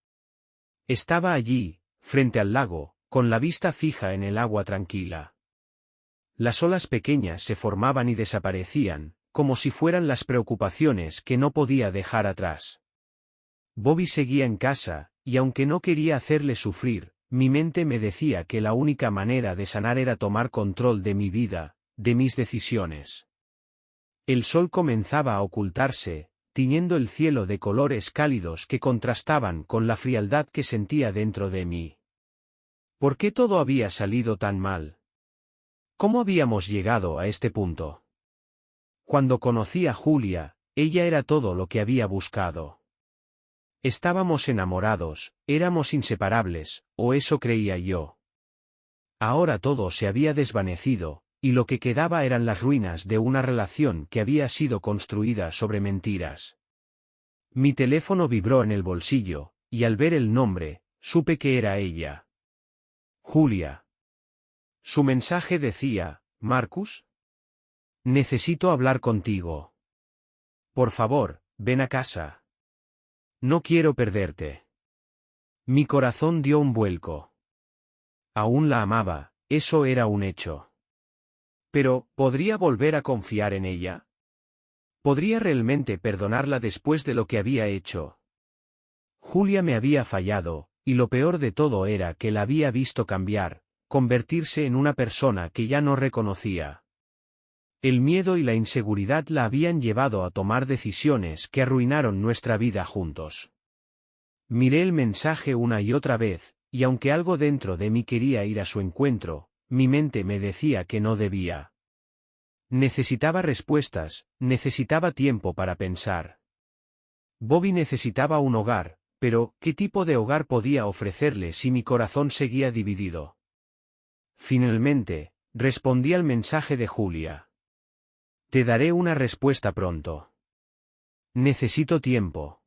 Estaba allí, frente al lago, con la vista fija en el agua tranquila. Las olas pequeñas se formaban y desaparecían, como si fueran las preocupaciones que no podía dejar atrás. Bobby seguía en casa, y aunque no quería hacerle sufrir, mi mente me decía que la única manera de sanar era tomar control de mi vida, de mis decisiones. El sol comenzaba a ocultarse, tiñendo el cielo de colores cálidos que contrastaban con la frialdad que sentía dentro de mí. ¿Por qué todo había salido tan mal? ¿Cómo habíamos llegado a este punto? Cuando conocí a Julia, ella era todo lo que había buscado. Estábamos enamorados, éramos inseparables, o eso creía yo. Ahora todo se había desvanecido, y lo que quedaba eran las ruinas de una relación que había sido construida sobre mentiras. Mi teléfono vibró en el bolsillo, y al ver el nombre, supe que era ella. Julia. Su mensaje decía: «Marcus, necesito hablar contigo. Por favor, ven a casa. No quiero perderte». Mi corazón dio un vuelco. Aún la amaba, eso era un hecho. Pero, ¿podría volver a confiar en ella? ¿Podría realmente perdonarla después de lo que había hecho? Julia me había fallado, y lo peor de todo era que la había visto cambiar, convertirse en una persona que ya no reconocía. El miedo y la inseguridad la habían llevado a tomar decisiones que arruinaron nuestra vida juntos. Miré el mensaje una y otra vez, y aunque algo dentro de mí quería ir a su encuentro, mi mente me decía que no debía. Necesitaba respuestas, necesitaba tiempo para pensar. Bobby necesitaba un hogar, pero ¿qué tipo de hogar podía ofrecerle si mi corazón seguía dividido? Finalmente, respondí al mensaje de Julia. Te daré una respuesta pronto. Necesito tiempo.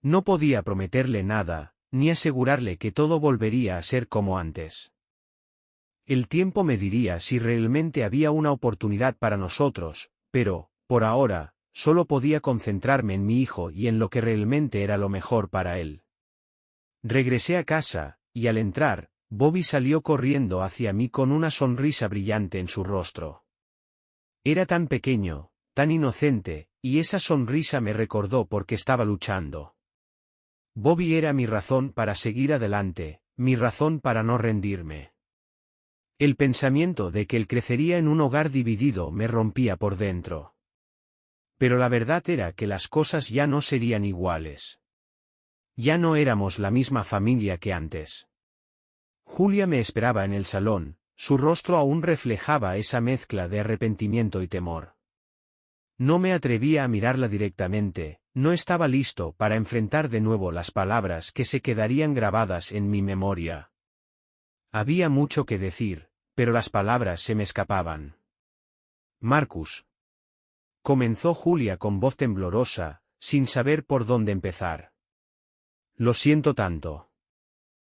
No podía prometerle nada, ni asegurarle que todo volvería a ser como antes. El tiempo me diría si realmente había una oportunidad para nosotros, pero, por ahora, solo podía concentrarme en mi hijo y en lo que realmente era lo mejor para él. Regresé a casa, y al entrar, Bobby salió corriendo hacia mí con una sonrisa brillante en su rostro. Era tan pequeño, tan inocente, y esa sonrisa me recordó por qué estaba luchando. Bobby era mi razón para seguir adelante, mi razón para no rendirme. El pensamiento de que él crecería en un hogar dividido me rompía por dentro. Pero la verdad era que las cosas ya no serían iguales. Ya no éramos la misma familia que antes. Julia me esperaba en el salón, su rostro aún reflejaba esa mezcla de arrepentimiento y temor. No me atrevía a mirarla directamente, no estaba listo para enfrentar de nuevo las palabras que se quedarían grabadas en mi memoria. Había mucho que decir, pero las palabras se me escapaban. Marcus. Comenzó Julia con voz temblorosa, sin saber por dónde empezar. Lo siento tanto.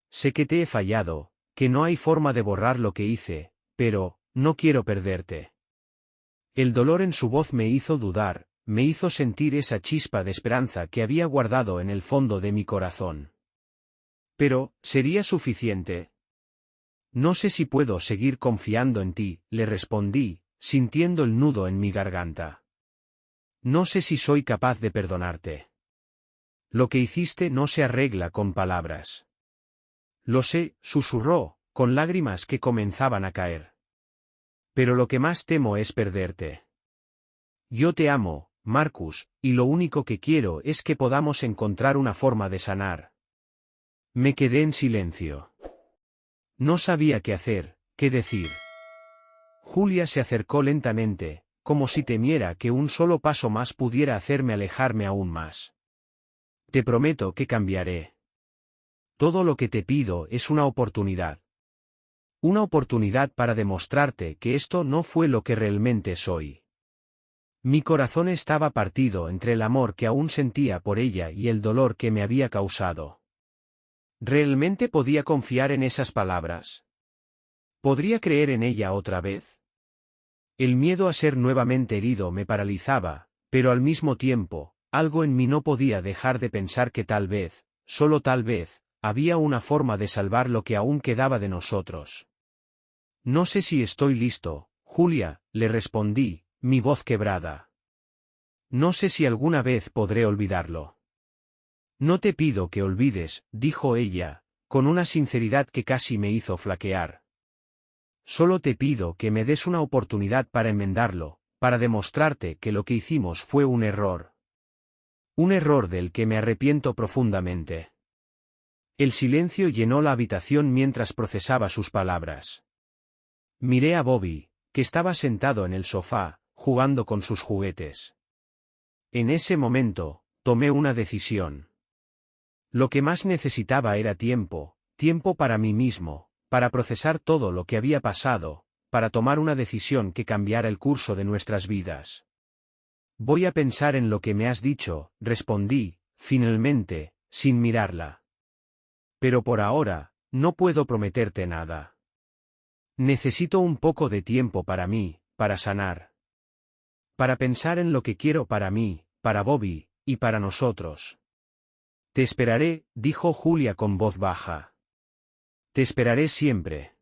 Sé que te he fallado, que no hay forma de borrar lo que hice, pero, no quiero perderte. El dolor en su voz me hizo dudar, me hizo sentir esa chispa de esperanza que había guardado en el fondo de mi corazón. Pero, ¿sería suficiente? No sé si puedo seguir confiando en ti, le respondí, sintiendo el nudo en mi garganta. No sé si soy capaz de perdonarte. Lo que hiciste no se arregla con palabras. Lo sé, susurró, con lágrimas que comenzaban a caer. Pero lo que más temo es perderte. Yo te amo, Marcus, y lo único que quiero es que podamos encontrar una forma de sanar. Me quedé en silencio. No sabía qué hacer, qué decir. Julia se acercó lentamente, como si temiera que un solo paso más pudiera hacerme alejarme aún más. Te prometo que cambiaré. Todo lo que te pido es una oportunidad. Una oportunidad para demostrarte que esto no fue lo que realmente soy. Mi corazón estaba partido entre el amor que aún sentía por ella y el dolor que me había causado. ¿Realmente podía confiar en esas palabras? ¿Podría creer en ella otra vez? El miedo a ser nuevamente herido me paralizaba, pero al mismo tiempo, algo en mí no podía dejar de pensar que tal vez, solo tal vez, había una forma de salvar lo que aún quedaba de nosotros. No sé si estoy listo, Julia, le respondí, mi voz quebrada. No sé si alguna vez podré olvidarlo. No te pido que olvides, dijo ella, con una sinceridad que casi me hizo flaquear. Solo te pido que me des una oportunidad para enmendarlo, para demostrarte que lo que hicimos fue un error. Un error del que me arrepiento profundamente. El silencio llenó la habitación mientras procesaba sus palabras. Miré a Bobby, que estaba sentado en el sofá, jugando con sus juguetes. En ese momento, tomé una decisión. Lo que más necesitaba era tiempo, tiempo para mí mismo, para procesar todo lo que había pasado, para tomar una decisión que cambiara el curso de nuestras vidas. Voy a pensar en lo que me has dicho, respondí, finalmente, sin mirarla. Pero por ahora, no puedo prometerte nada. Necesito un poco de tiempo para mí, para sanar. Para pensar en lo que quiero para mí, para Bobby, y para nosotros. Te esperaré, dijo Julia con voz baja. Te esperaré siempre.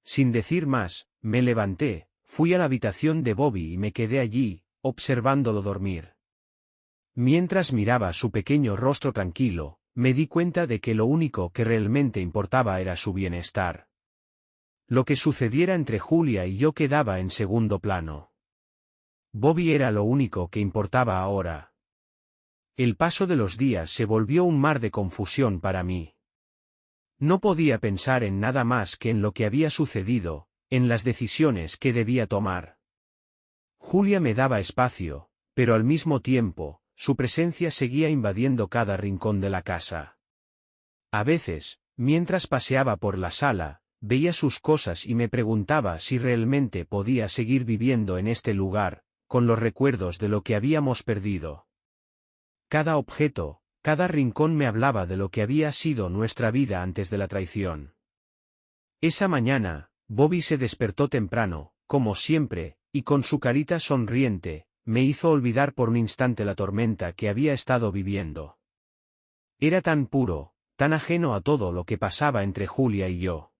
Sin decir más, me levanté, fui a la habitación de Bobby y me quedé allí, observándolo dormir. Mientras miraba su pequeño rostro tranquilo, me di cuenta de que lo único que realmente importaba era su bienestar. Lo que sucediera entre Julia y yo quedaba en segundo plano. Bobby era lo único que importaba ahora. El paso de los días se volvió un mar de confusión para mí. No podía pensar en nada más que en lo que había sucedido, en las decisiones que debía tomar. Julia me daba espacio, pero al mismo tiempo, su presencia seguía invadiendo cada rincón de la casa. A veces, mientras paseaba por la sala, veía sus cosas y me preguntaba si realmente podía seguir viviendo en este lugar, con los recuerdos de lo que habíamos perdido. Cada objeto, cada rincón me hablaba de lo que había sido nuestra vida antes de la traición. Esa mañana, Bobby se despertó temprano, como siempre, y con su carita sonriente, me hizo olvidar por un instante la tormenta que había estado viviendo. Era tan puro, tan ajeno a todo lo que pasaba entre Julia y yo.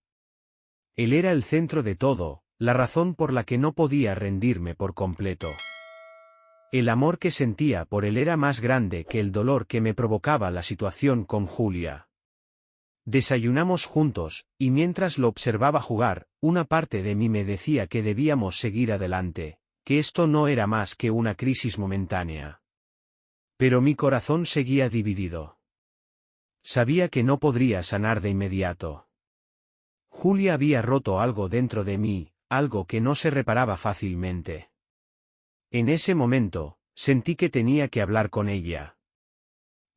Él era el centro de todo, la razón por la que no podía rendirme por completo. El amor que sentía por él era más grande que el dolor que me provocaba la situación con Julia. Desayunamos juntos, y mientras lo observaba jugar, una parte de mí me decía que debíamos seguir adelante, que esto no era más que una crisis momentánea. Pero mi corazón seguía dividido. Sabía que no podría sanar de inmediato. Julia había roto algo dentro de mí, algo que no se reparaba fácilmente. En ese momento, sentí que tenía que hablar con ella.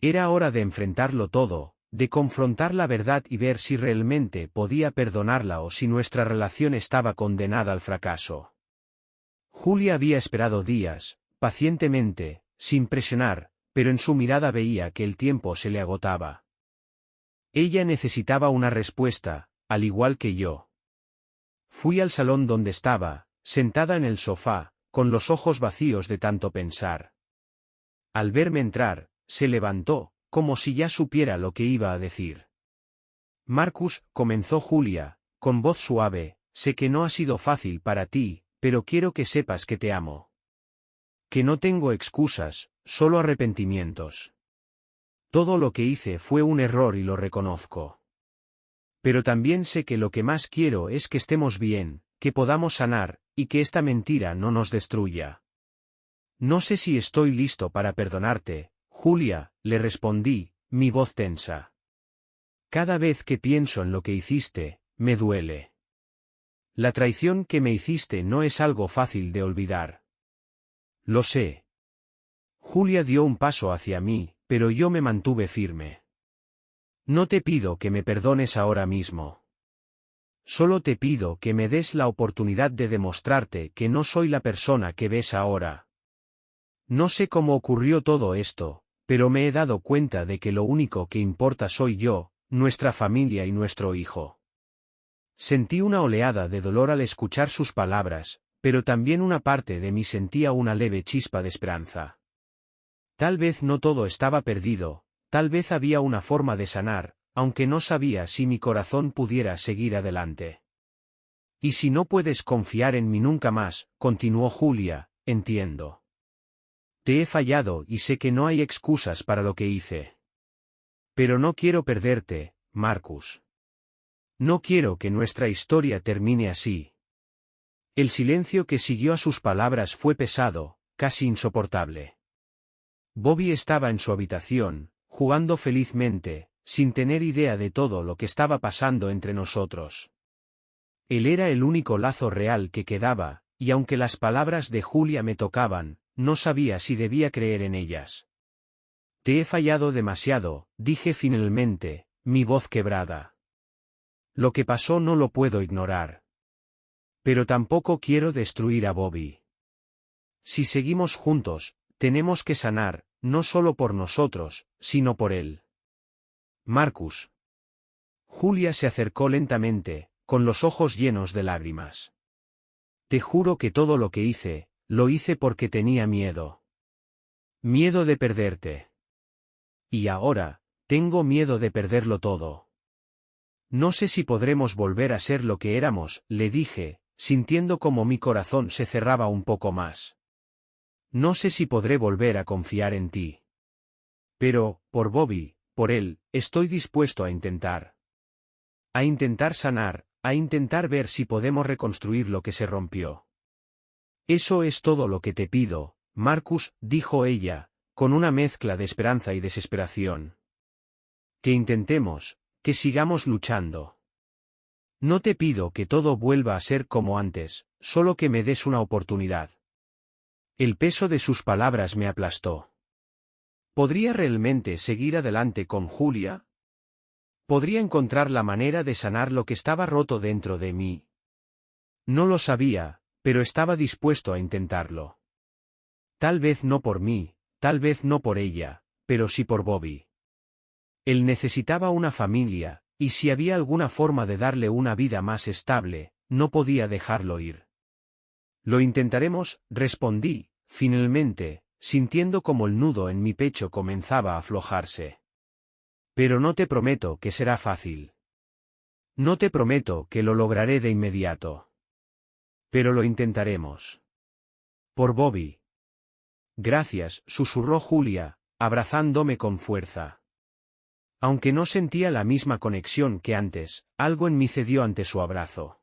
Era hora de enfrentarlo todo, de confrontar la verdad y ver si realmente podía perdonarla o si nuestra relación estaba condenada al fracaso. Julia había esperado días, pacientemente, sin presionar, pero en su mirada veía que el tiempo se le agotaba. Ella necesitaba una respuesta, al igual que yo. Fui al salón donde estaba, sentada en el sofá, con los ojos vacíos de tanto pensar. Al verme entrar, se levantó, como si ya supiera lo que iba a decir. Marcus, comenzó Julia, con voz suave, sé que no ha sido fácil para ti, pero quiero que sepas que te amo. Que no tengo excusas, solo arrepentimientos. Todo lo que hice fue un error y lo reconozco. Pero también sé que lo que más quiero es que estemos bien, que podamos sanar, y que esta mentira no nos destruya. No sé si estoy listo para perdonarte, Julia, le respondí, mi voz tensa. Cada vez que pienso en lo que hiciste, me duele. La traición que me hiciste no es algo fácil de olvidar. Lo sé. Julia dio un paso hacia mí, pero yo me mantuve firme. No te pido que me perdones ahora mismo. Solo te pido que me des la oportunidad de demostrarte que no soy la persona que ves ahora. No sé cómo ocurrió todo esto, pero me he dado cuenta de que lo único que importa soy yo, nuestra familia y nuestro hijo. Sentí una oleada de dolor al escuchar sus palabras, pero también una parte de mí sentía una leve chispa de esperanza. Tal vez no todo estaba perdido, tal vez había una forma de sanar, aunque no sabía si mi corazón pudiera seguir adelante. Y si no puedes confiar en mí nunca más, continuó Julia, entiendo. Te he fallado y sé que no hay excusas para lo que hice. Pero no quiero perderte, Marcus. No quiero que nuestra historia termine así. El silencio que siguió a sus palabras fue pesado, casi insoportable. Bobby estaba en su habitación, jugando felizmente, sin tener idea de todo lo que estaba pasando entre nosotros. Él era el único lazo real que quedaba, y aunque las palabras de Julia me tocaban, no sabía si debía creer en ellas. Te he fallado demasiado, dije finalmente, mi voz quebrada. Lo que pasó no lo puedo ignorar. Pero tampoco quiero destruir a Bobby. Si seguimos juntos, tenemos que sanar, no solo por nosotros, sino por él. Marcus. Julia se acercó lentamente, con los ojos llenos de lágrimas. Te juro que todo lo que hice, lo hice porque tenía miedo. Miedo de perderte. Y ahora, tengo miedo de perderlo todo. No sé si podremos volver a ser lo que éramos, le dije, sintiendo como mi corazón se cerraba un poco más. No sé si podré volver a confiar en ti. Pero, por Bobby, por él, estoy dispuesto a intentar. A intentar sanar, a intentar ver si podemos reconstruir lo que se rompió. Eso es todo lo que te pido, Marcus, dijo ella, con una mezcla de esperanza y desesperación. Que intentemos, que sigamos luchando. No te pido que todo vuelva a ser como antes, solo que me des una oportunidad. El peso de sus palabras me aplastó. ¿Podría realmente seguir adelante con Julia? ¿Podría encontrar la manera de sanar lo que estaba roto dentro de mí? No lo sabía, pero estaba dispuesto a intentarlo. Tal vez no por mí, tal vez no por ella, pero sí por Bobby. Él necesitaba una familia, y si había alguna forma de darle una vida más estable, no podía dejarlo ir. Lo intentaremos, respondí, finalmente, sintiendo como el nudo en mi pecho comenzaba a aflojarse. Pero no te prometo que será fácil. No te prometo que lo lograré de inmediato. Pero lo intentaremos. Por Bobby. Gracias, susurró Julia, abrazándome con fuerza. Aunque no sentía la misma conexión que antes, algo en mí cedió ante su abrazo.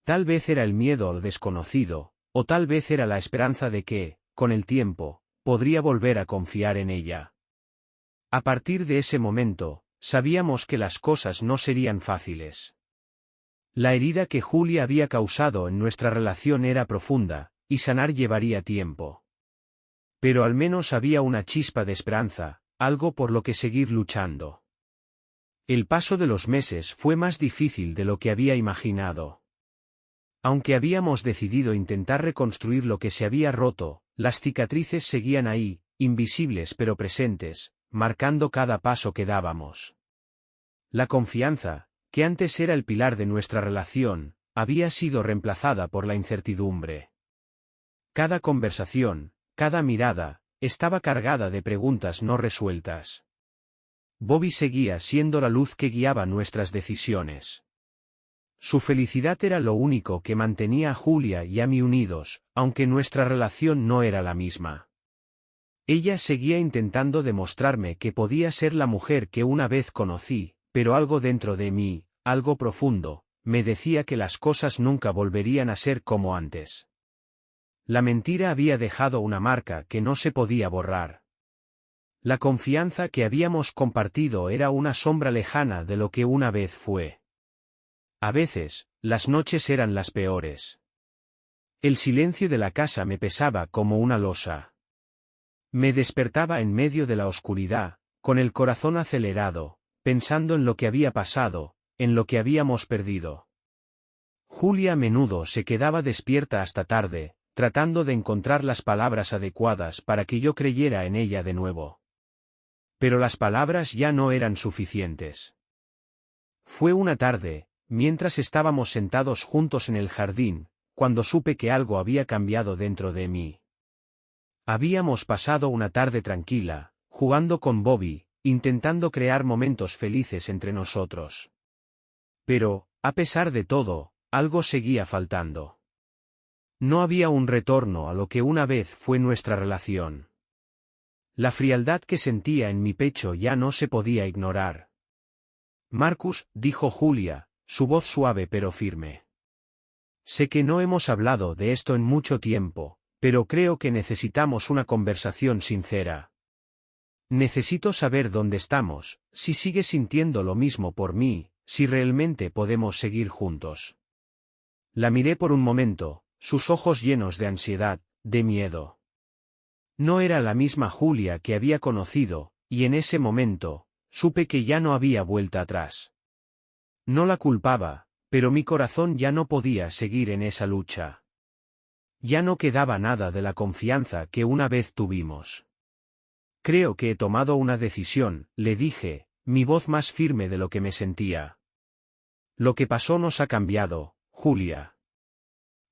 Tal vez era el miedo al desconocido, o tal vez era la esperanza de que, con el tiempo, podría volver a confiar en ella. A partir de ese momento, sabíamos que las cosas no serían fáciles. La herida que Julia había causado en nuestra relación era profunda, y sanar llevaría tiempo. Pero al menos había una chispa de esperanza, algo por lo que seguir luchando. El paso de los meses fue más difícil de lo que había imaginado. Aunque habíamos decidido intentar reconstruir lo que se había roto, las cicatrices seguían ahí, invisibles pero presentes, marcando cada paso que dábamos. La confianza, que antes era el pilar de nuestra relación, había sido reemplazada por la incertidumbre. Cada conversación, cada mirada, estaba cargada de preguntas no resueltas. Bobby seguía siendo la luz que guiaba nuestras decisiones. Su felicidad era lo único que mantenía a Julia y a mí unidos, aunque nuestra relación no era la misma. Ella seguía intentando demostrarme que podía ser la mujer que una vez conocí, pero algo dentro de mí, algo profundo, me decía que las cosas nunca volverían a ser como antes. La mentira había dejado una marca que no se podía borrar. La confianza que habíamos compartido era una sombra lejana de lo que una vez fue. A veces, las noches eran las peores. El silencio de la casa me pesaba como una losa. Me despertaba en medio de la oscuridad, con el corazón acelerado, pensando en lo que había pasado, en lo que habíamos perdido. Julia a menudo se quedaba despierta hasta tarde, tratando de encontrar las palabras adecuadas para que yo creyera en ella de nuevo. Pero las palabras ya no eran suficientes. Fue una tarde, mientras estábamos sentados juntos en el jardín, cuando supe que algo había cambiado dentro de mí. Habíamos pasado una tarde tranquila, jugando con Bobby, intentando crear momentos felices entre nosotros. Pero, a pesar de todo, algo seguía faltando. No había un retorno a lo que una vez fue nuestra relación. La frialdad que sentía en mi pecho ya no se podía ignorar. Marcus, dijo Julia, su voz suave pero firme. Sé que no hemos hablado de esto en mucho tiempo, pero creo que necesitamos una conversación sincera. Necesito saber dónde estamos, si sigues sintiendo lo mismo por mí, si realmente podemos seguir juntos. La miré por un momento, sus ojos llenos de ansiedad, de miedo. No era la misma Julia que había conocido, y en ese momento, supe que ya no había vuelta atrás. No la culpaba, pero mi corazón ya no podía seguir en esa lucha. Ya no quedaba nada de la confianza que una vez tuvimos. Creo que he tomado una decisión, le dije, mi voz más firme de lo que me sentía. Lo que pasó nos ha cambiado, Julia.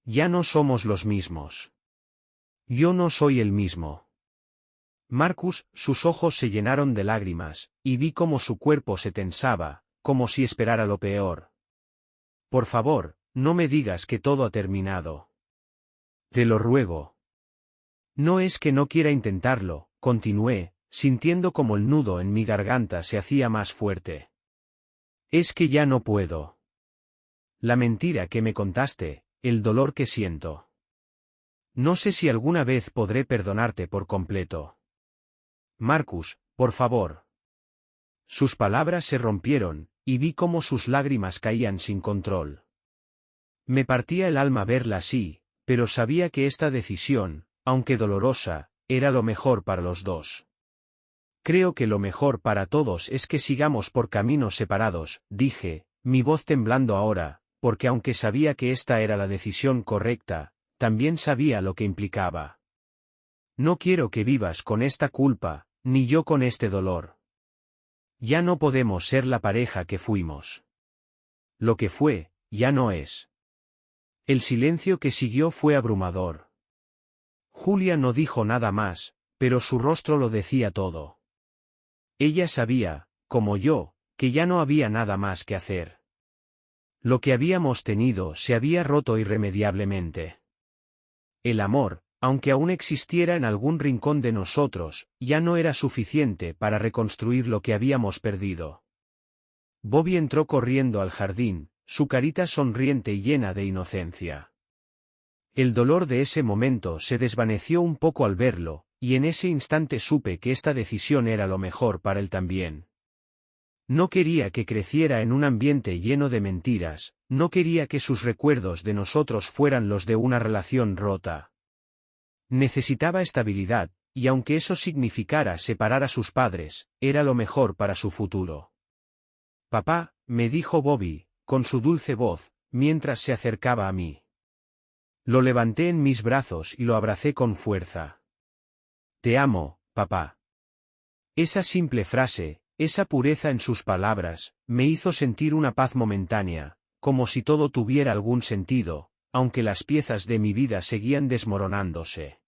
Ya no somos los mismos. Yo no soy el mismo. Marcus, sus ojos se llenaron de lágrimas, y vi cómo su cuerpo se tensaba, como si esperara lo peor. Por favor, no me digas que todo ha terminado. Te lo ruego. No es que no quiera intentarlo, continué, sintiendo como el nudo en mi garganta se hacía más fuerte. Es que ya no puedo. La mentira que me contaste, el dolor que siento. No sé si alguna vez podré perdonarte por completo. Marcus, por favor. Sus palabras se rompieron, y vi cómo sus lágrimas caían sin control. Me partía el alma verla así, pero sabía que esta decisión, aunque dolorosa, era lo mejor para los dos. Creo que lo mejor para todos es que sigamos por caminos separados, dije, mi voz temblando ahora, porque aunque sabía que esta era la decisión correcta, también sabía lo que implicaba. No quiero que vivas con esta culpa, ni yo con este dolor. Ya no podemos ser la pareja que fuimos. Lo que fue, ya no es. El silencio que siguió fue abrumador. Julia no dijo nada más, pero su rostro lo decía todo. Ella sabía, como yo, que ya no había nada más que hacer. Lo que habíamos tenido se había roto irremediablemente. El amor, aunque aún existiera en algún rincón de nosotros, ya no era suficiente para reconstruir lo que habíamos perdido. Bobby entró corriendo al jardín, su carita sonriente y llena de inocencia. El dolor de ese momento se desvaneció un poco al verlo, y en ese instante supe que esta decisión era lo mejor para él también. No quería que creciera en un ambiente lleno de mentiras, no quería que sus recuerdos de nosotros fueran los de una relación rota. Necesitaba estabilidad, y aunque eso significara separar a sus padres, era lo mejor para su futuro. Papá, me dijo Bobby, con su dulce voz, mientras se acercaba a mí. Lo levanté en mis brazos y lo abracé con fuerza. Te amo, papá. Esa simple frase, esa pureza en sus palabras, me hizo sentir una paz momentánea, como si todo tuviera algún sentido, aunque las piezas de mi vida seguían desmoronándose.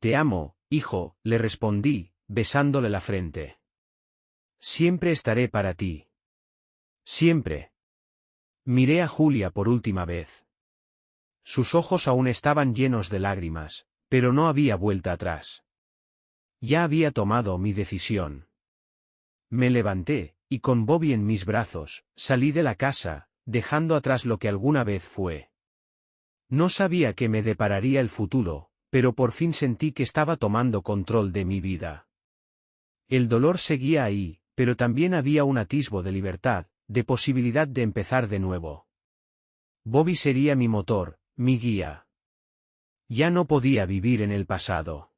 Te amo, hijo, le respondí, besándole la frente. Siempre estaré para ti. Siempre. Miré a Julia por última vez. Sus ojos aún estaban llenos de lágrimas, pero no había vuelta atrás. Ya había tomado mi decisión. Me levanté, y con Bobby en mis brazos, salí de la casa, dejando atrás lo que alguna vez fue. No sabía qué me depararía el futuro, pero por fin sentí que estaba tomando control de mi vida. El dolor seguía ahí, pero también había un atisbo de libertad, de posibilidad de empezar de nuevo. Bobby sería mi motor, mi guía. Ya no podía vivir en el pasado.